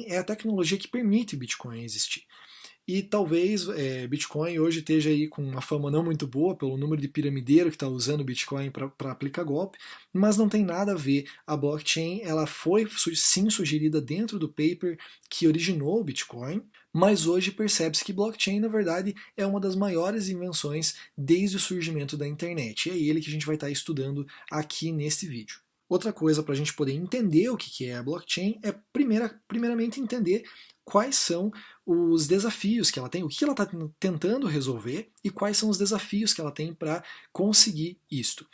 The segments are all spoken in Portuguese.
É a tecnologia que permite o Bitcoin existir. E talvez Bitcoin hoje esteja aí com uma fama não muito boa pelo número de piramideiro que está usando o Bitcoin para aplicar golpe, mas não tem nada a ver. A blockchain ela foi sim sugerida dentro do paper que originou o Bitcoin, mas hoje percebe-se que blockchain na verdade é uma das maiores invenções desde o surgimento da internet. E é ele que a gente vai estar estudando aqui neste vídeo. Outra coisa para a gente poder entender o que é a blockchain é primeiramente entender quais são os desafios que ela tem, o que ela está tentando resolver e quais são os desafios que ela tem para conseguir isto.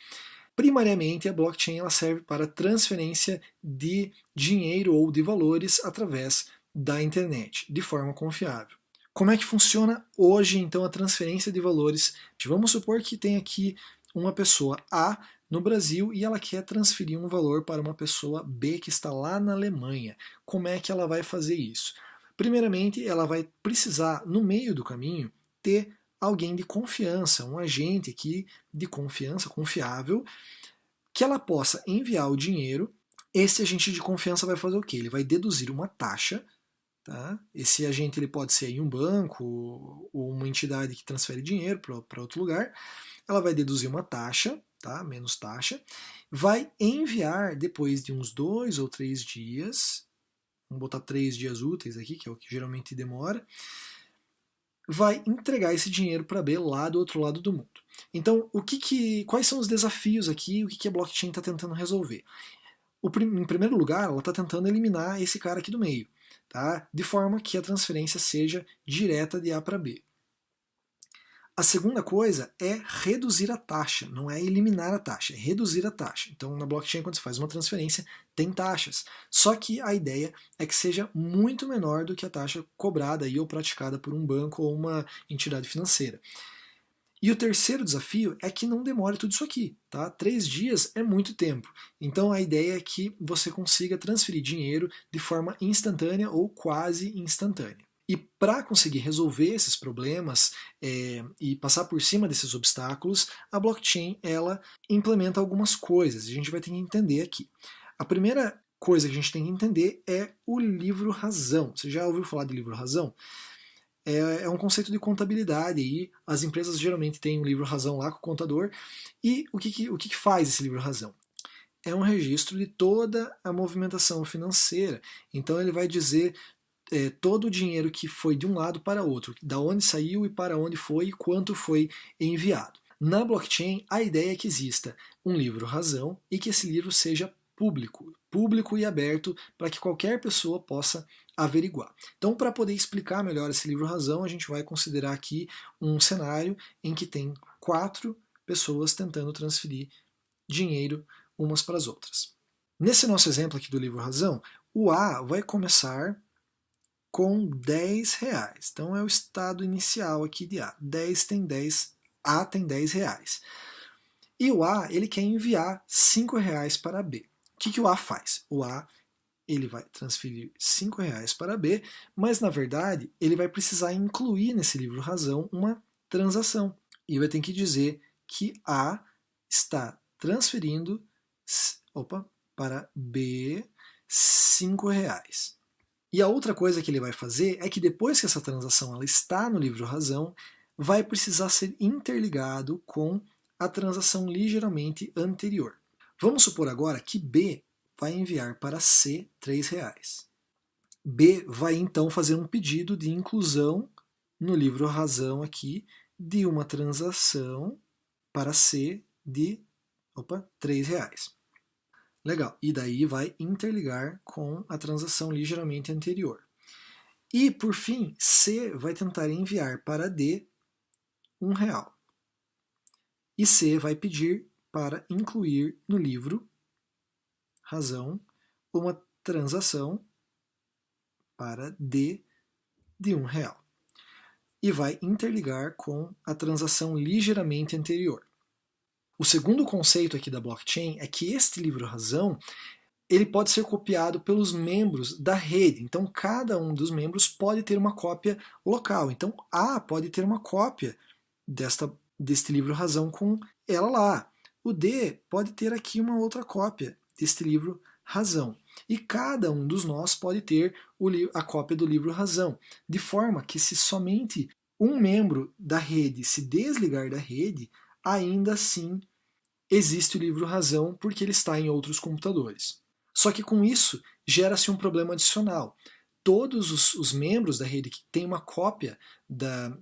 Primariamente, a blockchain ela serve para transferência de dinheiro ou de valores através da internet, de forma confiável. Como é que funciona hoje, então, a transferência de valores? Vamos supor que tem aqui uma pessoa A no Brasil e ela quer transferir um valor para uma pessoa B que está lá na Alemanha. Como é que ela vai fazer isso? Primeiramente, ela vai precisar, no meio do caminho, ter alguém de confiança, um agente aqui de confiança, confiável, que ela possa enviar o dinheiro. Esse agente de confiança vai fazer o quê? Ele vai deduzir uma taxa. Tá? Esse agente ele pode ser aí um banco ou uma entidade que transfere dinheiro para outro lugar. Ela vai deduzir uma taxa, tá? Menos taxa, vai enviar depois de uns 2 ou 3 dias, vamos botar 3 dias úteis aqui, que é o que geralmente demora, vai entregar esse dinheiro para B lá do outro lado do mundo. Então, quais são os desafios aqui, o que a blockchain está tentando resolver? Em primeiro lugar, ela está tentando eliminar esse cara aqui do meio, tá? De forma que a transferência seja direta de A para B. A segunda coisa é reduzir a taxa, não é eliminar a taxa, é reduzir a taxa. Então, na blockchain, quando você faz uma transferência, tem taxas. Só que a ideia é que seja muito menor do que a taxa cobrada aí, ou praticada por um banco ou uma entidade financeira. E o terceiro desafio é que não demore tudo isso aqui, tá? 3 dias é muito tempo. Então a ideia é que você consiga transferir dinheiro de forma instantânea ou quase instantânea. E para conseguir resolver esses problemas e passar por cima desses obstáculos, a blockchain ela implementa algumas coisas. A gente vai ter que entender aqui. A primeira coisa que a gente tem que entender é o livro-razão. Você já ouviu falar de livro-razão? É um conceito de contabilidade e as empresas geralmente têm um livro-razão lá com o contador. E o que faz esse livro-razão? É um registro de toda a movimentação financeira. Então ele vai dizer todo o dinheiro que foi de um lado para outro, da onde saiu e para onde foi e quanto foi enviado. Na blockchain, a ideia é que exista um livro-razão e que esse livro seja público e aberto para que qualquer pessoa possa averiguar. Então, para poder explicar melhor esse livro-razão, a gente vai considerar aqui um cenário em que tem 4 pessoas tentando transferir dinheiro umas para as outras. Nesse nosso exemplo aqui do livro-razão, o A vai começar com 10 reais. Então é o estado inicial aqui de A. 10 tem 10, A tem 10 reais. E o A ele quer enviar 5 reais para B. O que o A faz? O A ele vai transferir 5 reais para B, mas na verdade ele vai precisar incluir nesse livro-razão uma transação. E vai ter que dizer que A está transferindo para B 5 reais. E a outra coisa que ele vai fazer é que depois que essa transação ela está no livro-razão, vai precisar ser interligado com a transação ligeiramente anterior. Vamos supor agora que B vai enviar para C 3 reais. B vai então fazer um pedido de inclusão no livro-razão aqui de uma transação para C de 3 reais. Legal, e daí vai interligar com a transação ligeiramente anterior. E, por fim, C vai tentar enviar para D 1 real. E C vai pedir para incluir no livro razão uma transação para D de 1 real. E vai interligar com a transação ligeiramente anterior. O segundo conceito aqui da blockchain é que este livro-razão ele pode ser copiado pelos membros da rede. Então, cada um dos membros pode ter uma cópia local. Então, A pode ter uma cópia deste livro-razão com ela lá. O D pode ter aqui uma outra cópia deste livro-razão. e cada um dos nós pode ter a cópia do livro razão, de forma que se somente um membro da rede se desligar da rede, ainda assim existe o livro razão porque ele está em outros computadores. Só que com isso gera-se um problema adicional. Todos os membros da rede que têm uma cópia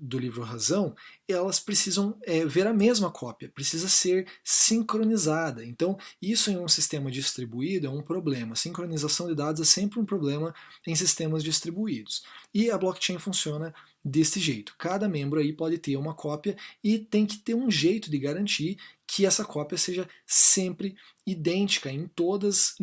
do livro razão, elas precisam ver a mesma cópia, precisa ser sincronizada. Então, isso em um sistema distribuído é um problema. Sincronização de dados é sempre um problema em sistemas distribuídos. E a blockchain funciona deste jeito. Cada membro aí pode ter uma cópia e tem que ter um jeito de garantir que essa cópia seja sempre idêntica em todas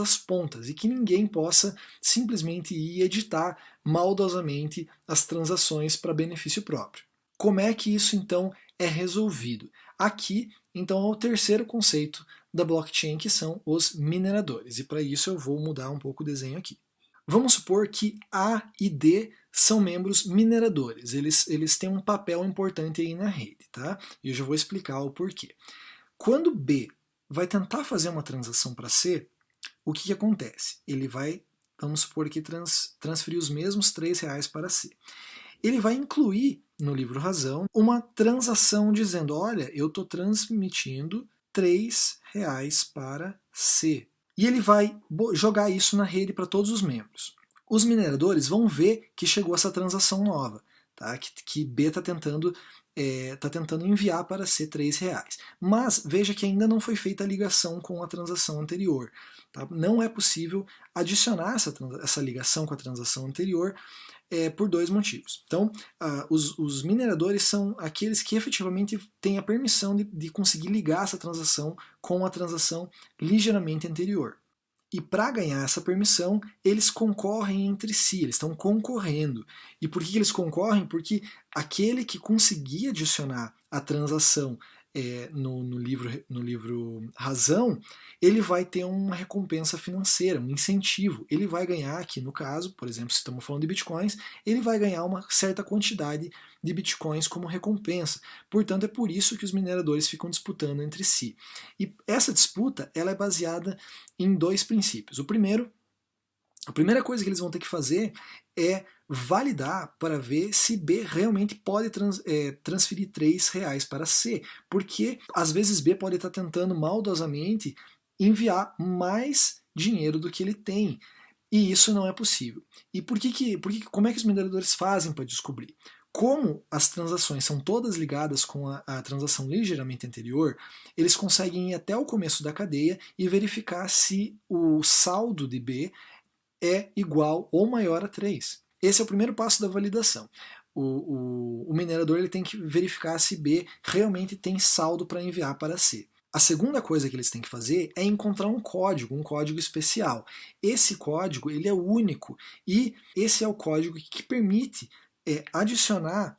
as pontas e que ninguém possa simplesmente ir editar maldosamente as transações para benefício próprio. Como é que isso então é resolvido? Aqui, então, é o terceiro conceito da blockchain, que são os mineradores. E para isso eu vou mudar um pouco o desenho aqui. Vamos supor que A e D são membros mineradores. Eles têm um papel importante aí na rede, tá? E eu já vou explicar o porquê. Quando B vai tentar fazer uma transação para C, o que acontece? Ele vai, vamos supor que transferir os mesmos R$3 para C. Ele vai incluir no livro razão uma transação dizendo, olha, eu estou transmitindo R$3 para C. E ele vai jogar isso na rede para todos os membros. Os mineradores vão ver que chegou essa transação nova, tá? que B está tentando enviar para C R$3. Mas veja que ainda não foi feita a ligação com a transação anterior. Tá? Não é possível adicionar essa ligação com a transação anterior por dois motivos. Então, os mineradores são aqueles que efetivamente têm a permissão de conseguir ligar essa transação com a transação ligeiramente anterior. E para ganhar essa permissão, eles concorrem entre si, eles estão concorrendo. E por que eles concorrem? Porque aquele que conseguir adicionar a transação no livro razão, ele vai ter uma recompensa financeira, um incentivo. Ele vai ganhar aqui, no caso, por exemplo, se estamos falando de bitcoins, ele vai ganhar uma certa quantidade de bitcoins como recompensa. Portanto, é por isso que os mineradores ficam disputando entre si. E essa disputa ela é baseada em dois princípios. A primeira coisa que eles vão ter que fazer é validar para ver se B realmente pode transferir R$3 para C, porque às vezes B pode estar tentando maldosamente enviar mais dinheiro do que ele tem, e isso não é possível. E como é que os mineradores fazem para descobrir? Como as transações são todas ligadas com a transação ligeiramente anterior, eles conseguem ir até o começo da cadeia e verificar se o saldo de B é igual ou maior a 3. Esse é o primeiro passo da validação. O minerador ele tem que verificar se B realmente tem saldo para enviar para C. A segunda coisa que eles têm que fazer é encontrar um código especial. Esse código ele é único e esse é o código que permite adicionar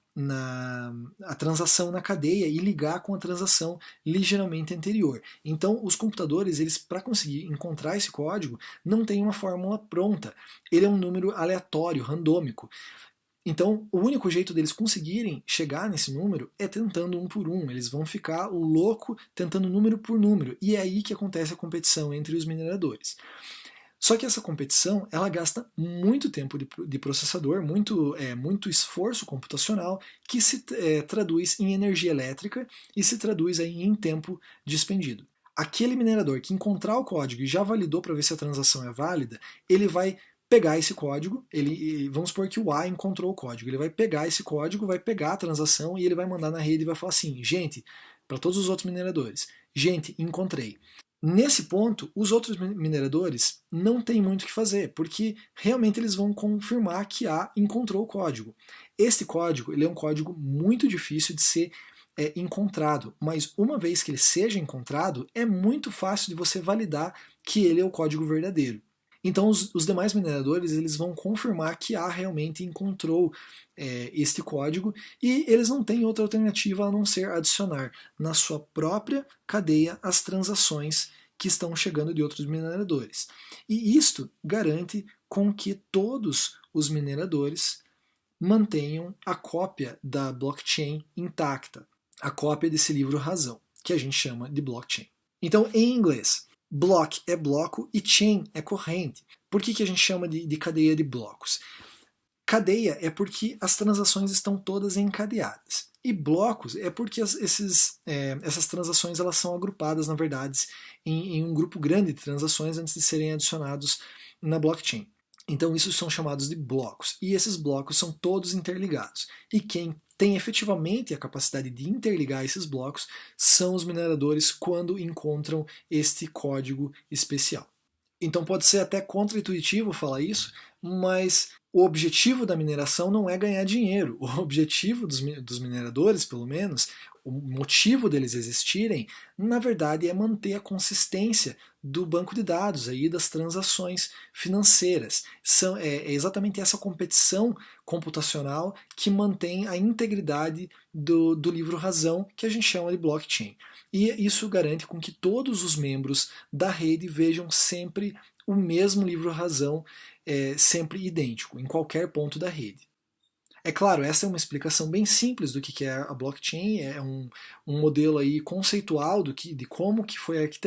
a transação na cadeia e ligar com a transação ligeiramente anterior. Então, os computadores, eles para conseguir encontrar esse código, não tem uma fórmula pronta. Ele é um número aleatório, randômico. Então, o único jeito deles conseguirem chegar nesse número é tentando um por um. Eles vão ficar louco tentando número por número. E é aí que acontece a competição entre os mineradores. Só que essa competição ela gasta muito tempo de processador, muito esforço computacional, que se traduz em energia elétrica e se traduz aí em tempo dispendido. Aquele minerador que encontrar o código e já validou para ver se a transação é válida, ele vai pegar esse código, vamos supor que o A encontrou o código, ele vai pegar esse código, vai pegar a transação e ele vai mandar na rede e vai falar assim, gente, para todos os outros mineradores, gente, encontrei. Nesse ponto, os outros mineradores não têm muito o que fazer, porque realmente eles vão confirmar que A encontrou o código. Este código ele é um código muito difícil de ser encontrado, mas uma vez que ele seja encontrado, é muito fácil de você validar que ele é o código verdadeiro. Então os demais mineradores eles vão confirmar que A realmente encontrou este código e eles não têm outra alternativa a não ser adicionar na sua própria cadeia as transações que estão chegando de outros mineradores. E isto garante com que todos os mineradores mantenham a cópia da blockchain intacta, a cópia desse livro razão, que a gente chama de blockchain. Então, em inglês, Block é bloco e chain é corrente. Por que a gente chama de cadeia de blocos? Cadeia é porque as transações estão todas encadeadas. E blocos é porque essas transações elas são agrupadas, na verdade, em um grupo grande de transações antes de serem adicionados na blockchain. Então isso são chamados de blocos. E esses blocos são todos interligados. E quem tem efetivamente a capacidade de interligar esses blocos são os mineradores quando encontram este código especial. Então pode ser até contra-intuitivo falar isso, mas o objetivo da mineração não é ganhar dinheiro. O objetivo dos mineradores, pelo menos, o motivo deles existirem, na verdade é manter a consistência do banco de dados, aí, das transações financeiras. É exatamente essa competição computacional que mantém a integridade do livro-razão, que a gente chama de blockchain. E isso garante com que todos os membros da rede vejam sempre o mesmo livro-razão, sempre idêntico, em qualquer ponto da rede. É claro, essa é uma explicação bem simples do que é a blockchain, é um modelo aí conceitual de como que foi arquitetado